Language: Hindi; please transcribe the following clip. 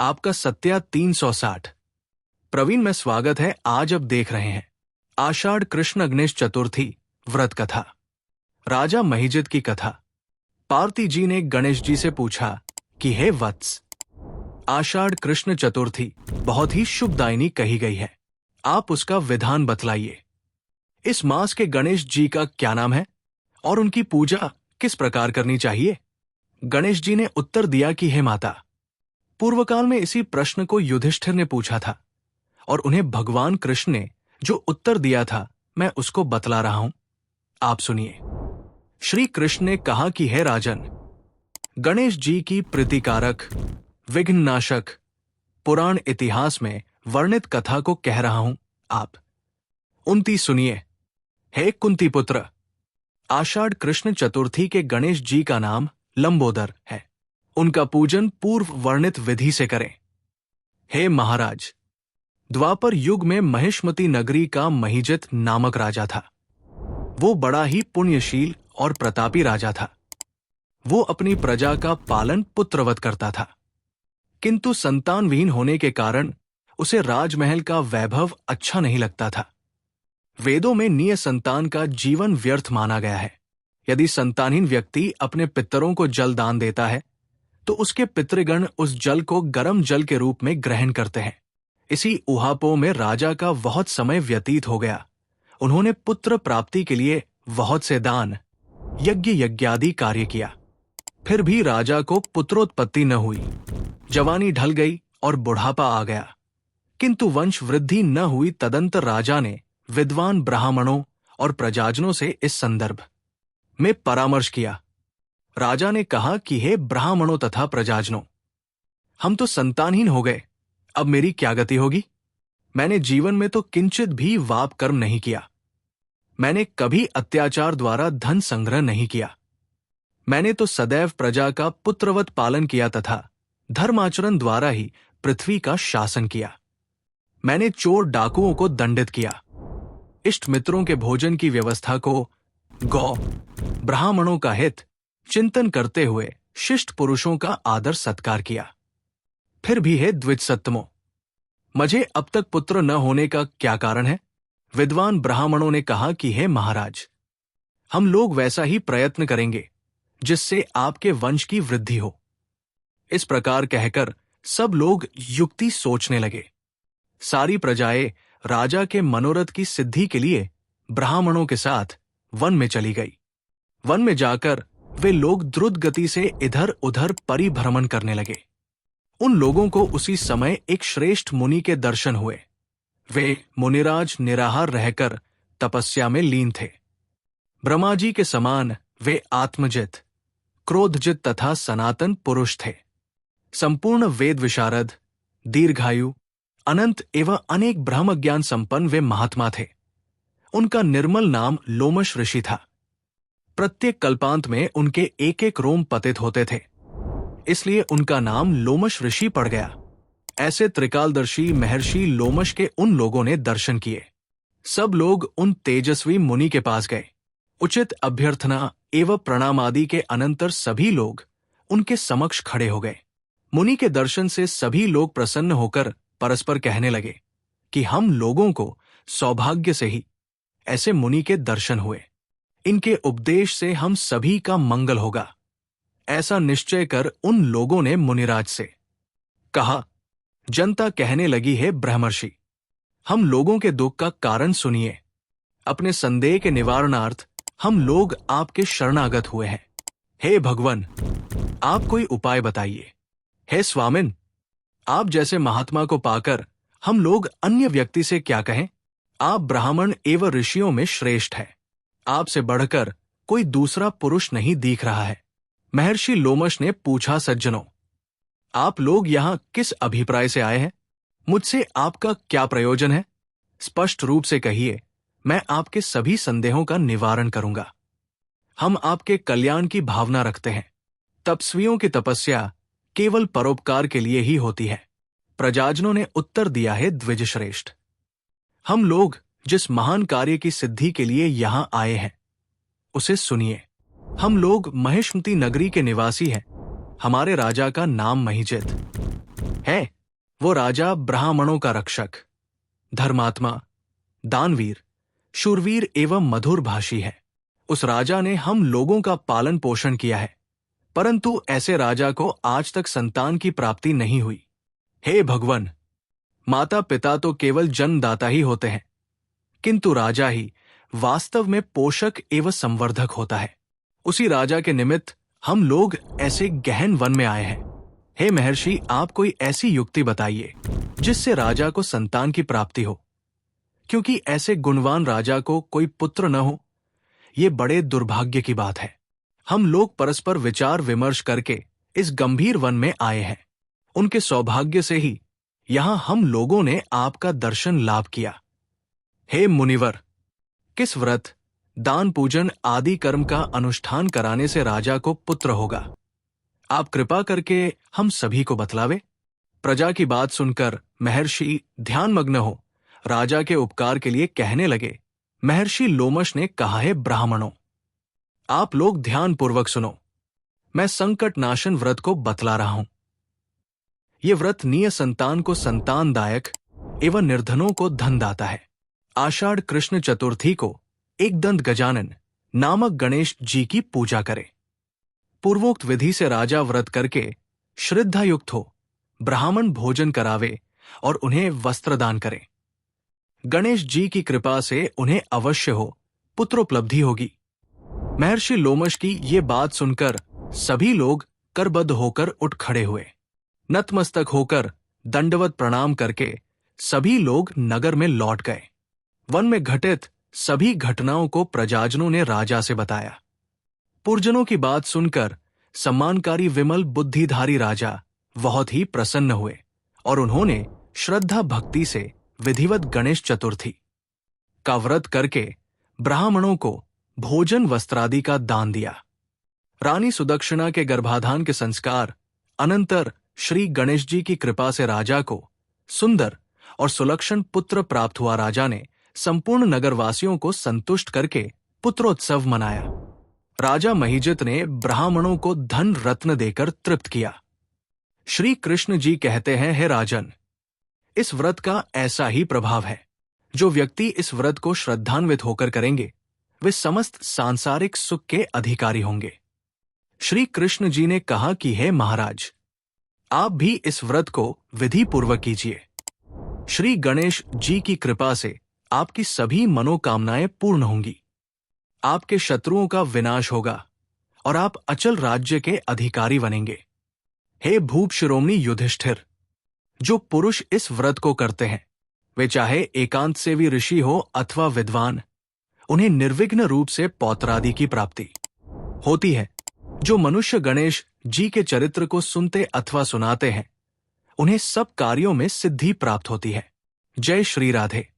आपका सत्या 360। प्रवीण में स्वागत है। आज अब देख रहे हैं आषाढ़ कृष्ण गणेश चतुर्थी व्रत कथा, राजा महिजित की कथा। पार्ती जी ने गणेश जी से पूछा कि हे वत्स, आषाढ़ कृष्ण चतुर्थी बहुत ही शुभदायिनी कही गई है, आप उसका विधान बतलाइए। इस मास के गणेश जी का क्या नाम है और उनकी पूजा किस प्रकार करनी चाहिए? गणेश जी ने उत्तर दिया कि हे माता, पूर्वकाल में इसी प्रश्न को युधिष्ठिर ने पूछा था और उन्हें भगवान कृष्ण ने जो उत्तर दिया था मैं उसको बतला रहा हूं, आप सुनिए। श्री कृष्ण ने कहा कि हे राजन, गणेश जी की प्रीतिकारक विघ्ननाशक पुराण इतिहास में वर्णित कथा को कह रहा हूं, आप उनती सुनिए। हे कुंती पुत्र, आषाढ़ कृष्ण चतुर्थी के गणेश जी का नाम लंबोदर है। उनका पूजन पूर्व वर्णित विधि से करें। हे महाराज, द्वापर युग में महिष्मती नगरी का महिजित नामक राजा था। वो बड़ा ही पुण्यशील और प्रतापी राजा था। वो अपनी प्रजा का पालन पुत्रवत करता था, किंतु संतानविहीन होने के कारण उसे राजमहल का वैभव अच्छा नहीं लगता था। वेदों में निय संतान का जीवन व्यर्थ माना गया है। यदि संतानहीन व्यक्ति अपने पितरों को जल दान देता है तो उसके पितृगण उस जल को गर्म जल के रूप में ग्रहण करते हैं। इसी ऊहापोह में राजा का बहुत समय व्यतीत हो गया। उन्होंने पुत्र प्राप्ति के लिए बहुत से दान, यज्ञ यज्ञादि कार्य किया, फिर भी राजा को पुत्रोत्पत्ति न हुई। जवानी ढल गई और बुढ़ापा आ गया, किंतु वंश वृद्धि न हुई। तदंतर राजा ने विद्वान ब्राह्मणों और प्रजाजनों से इस संदर्भ में परामर्श किया। राजा ने कहा कि हे ब्राह्मणों तथा प्रजाजनों, हम तो संतानहीन हो गए, अब मेरी क्या गति होगी? मैंने जीवन में तो किंचित भी वाप कर्म नहीं किया। मैंने कभी अत्याचार द्वारा धन संग्रह नहीं किया। मैंने तो सदैव प्रजा का पुत्रवत पालन किया तथा धर्माचरण द्वारा ही पृथ्वी का शासन किया। मैंने चोर डाकुओं को दंडित किया, इष्ट मित्रों के भोजन की व्यवस्था को, गौ ब्राह्मणों का हित चिंतन करते हुए शिष्ट पुरुषों का आदर सत्कार किया। फिर भी हे द्विजसत्तमो, मुझे अब तक पुत्र न होने का क्या कारण है? विद्वान ब्राह्मणों ने कहा कि हे महाराज, हम लोग वैसा ही प्रयत्न करेंगे जिससे आपके वंश की वृद्धि हो। इस प्रकार कहकर सब लोग युक्ति सोचने लगे। सारी प्रजाएं राजा के मनोरथ की सिद्धि के लिए ब्राह्मणों के साथ वन में चली गई। वन में जाकर वे लोग द्रुत गति से इधर उधर परिभ्रमण करने लगे। उन लोगों को उसी समय एक श्रेष्ठ मुनि के दर्शन हुए। वे मुनिराज निराहार रहकर तपस्या में लीन थे। ब्रह्मा जी के समान वे आत्मजित, क्रोधजित तथा सनातन पुरुष थे। संपूर्ण वेद विशारद, दीर्घायु, अनंत एवं अनेक ब्रह्म ज्ञान संपन्न वे महात्मा थे। उनका निर्मल नाम लोमश ऋषि था। प्रत्येक कल्पांत में उनके एक एक रोम पतित होते थे, इसलिए उनका नाम लोमश ऋषि पड़ गया। ऐसे त्रिकालदर्शी महर्षि लोमश के उन लोगों ने दर्शन किए। सब लोग उन तेजस्वी मुनि के पास गए। उचित अभ्यर्थना एवं प्रणाम आदि के अनंतर सभी लोग उनके समक्ष खड़े हो गए। मुनि के दर्शन से सभी लोग प्रसन्न होकर परस्पर कहने लगे कि हम लोगों को सौभाग्य से ही ऐसे मुनि के दर्शन हुए। इनके उपदेश से हम सभी का मंगल होगा। ऐसा निश्चय कर उन लोगों ने मुनिराज से कहा। जनता कहने लगी, हे ब्रह्मर्षि, हम लोगों के दुख का कारण सुनिए। अपने संदेह के निवारणार्थ हम लोग आपके शरणागत हुए हैं। हे भगवान, आप कोई उपाय बताइए। हे स्वामिन, आप जैसे महात्मा को पाकर हम लोग अन्य व्यक्ति से क्या कहें? आप ब्राह्मण एवं ऋषियों में श्रेष्ठ है। आपसे बढ़कर कोई दूसरा पुरुष नहीं दिख रहा है। महर्षि लोमश ने पूछा, सज्जनों, आप लोग यहां किस अभिप्राय से आए हैं? मुझसे आपका क्या प्रयोजन है? स्पष्ट रूप से कहिए, मैं आपके सभी संदेहों का निवारण करूंगा। हम आपके कल्याण की भावना रखते हैं। तपस्वियों की तपस्या केवल परोपकार के लिए ही होती है। प्रजाजनों ने उत्तर दिया, है द्विजश्रेष्ठ, हम लोग जिस महान कार्य की सिद्धि के लिए यहां आए हैं उसे सुनिए। हम लोग महिष्मती नगरी के निवासी हैं। हमारे राजा का नाम महिजित। है वो राजा ब्राह्मणों का रक्षक, धर्मात्मा, दानवीर, शूरवीर एवं मधुर भाषी है। उस राजा ने हम लोगों का पालन पोषण किया है, परंतु ऐसे राजा को आज तक संतान की प्राप्ति नहीं हुई। हे भगवान, माता पिता तो केवल जन्मदाता ही होते हैं, किंतु राजा ही वास्तव में पोषक एवं संवर्धक होता है। उसी राजा के निमित्त हम लोग ऐसे गहन वन में आए हैं। हे महर्षि, आप कोई ऐसी युक्ति बताइए जिससे राजा को संतान की प्राप्ति हो, क्योंकि ऐसे गुणवान राजा को कोई पुत्र न हो, ये बड़े दुर्भाग्य की बात है। हम लोग परस्पर विचार विमर्श करके इस गंभीर वन में आए हैं। उनके सौभाग्य से ही यहां हम लोगों ने आपका दर्शन लाभ किया। हे मुनिवर, किस व्रत, दान, पूजन आदि कर्म का अनुष्ठान कराने से राजा को पुत्र होगा? आप कृपा करके हम सभी को बतलावे। प्रजा की बात सुनकर महर्षि ध्यानमग्न हो राजा के उपकार के लिए कहने लगे। महर्षि लोमश ने कहा, है ब्राह्मणों, आप लोग ध्यान पूर्वक सुनो। मैं संकट नाशन व्रत को बतला रहा हूं। यह व्रत निय संतान को संतानदायक एवं निर्धनों को धन दाता है। आषाढ़ कृष्ण चतुर्थी को एक दंत गजानन नामक गणेश जी की पूजा करें। पूर्वोक्त विधि से राजा व्रत करके श्रद्धा युक्त हो ब्राह्मण भोजन करावे और उन्हें वस्त्रदान करे। गणेश जी की कृपा से उन्हें अवश्य हो पुत्रोपलब्धि होगी। महर्षि लोमश की ये बात सुनकर सभी लोग करबद्ध होकर उठ खड़े हुए। नतमस्तक होकर दंडवत प्रणाम करके सभी लोग नगर में लौट गए। वन में घटित सभी घटनाओं को प्रजाजनों ने राजा से बताया। पुरजनों की बात सुनकर सम्मानकारी विमल बुद्धिधारी राजा बहुत ही प्रसन्न हुए और उन्होंने श्रद्धा भक्ति से विधिवत गणेश चतुर्थी का व्रत करके ब्राह्मणों को भोजन वस्त्रादि का दान दिया। रानी सुदक्षिणा के गर्भाधान के संस्कार अनंतर श्री गणेश जी की कृपा से राजा को सुंदर और सुलक्षण पुत्र प्राप्त हुआ। राजा ने संपूर्ण नगरवासियों को संतुष्ट करके पुत्रोत्सव मनाया। राजा महिजित ने ब्राह्मणों को धन रत्न देकर तृप्त किया। श्री कृष्ण जी कहते हैं, हे राजन, इस व्रत का ऐसा ही प्रभाव है। जो व्यक्ति इस व्रत को श्रद्धान्वित होकर करेंगे वे समस्त सांसारिक सुख के अधिकारी होंगे। श्री कृष्ण जी ने कहा कि हे महाराज, आप भी इस व्रत को विधि पूर्वक कीजिए। श्री गणेश जी की कृपा से आपकी सभी मनोकामनाएं पूर्ण होंगी। आपके शत्रुओं का विनाश होगा और आप अचल राज्य के अधिकारी बनेंगे। हे भूप शिरोमणि युधिष्ठिर, जो पुरुष इस व्रत को करते हैं वे चाहे एकांत सेवी ऋषि हो अथवा विद्वान, उन्हें निर्विघ्न रूप से पौत्रादि की प्राप्ति होती है। जो मनुष्य गणेश जी के चरित्र को सुनते अथवा सुनाते हैं उन्हें सब कार्यों में सिद्धि प्राप्त होती है। जय श्री राधे।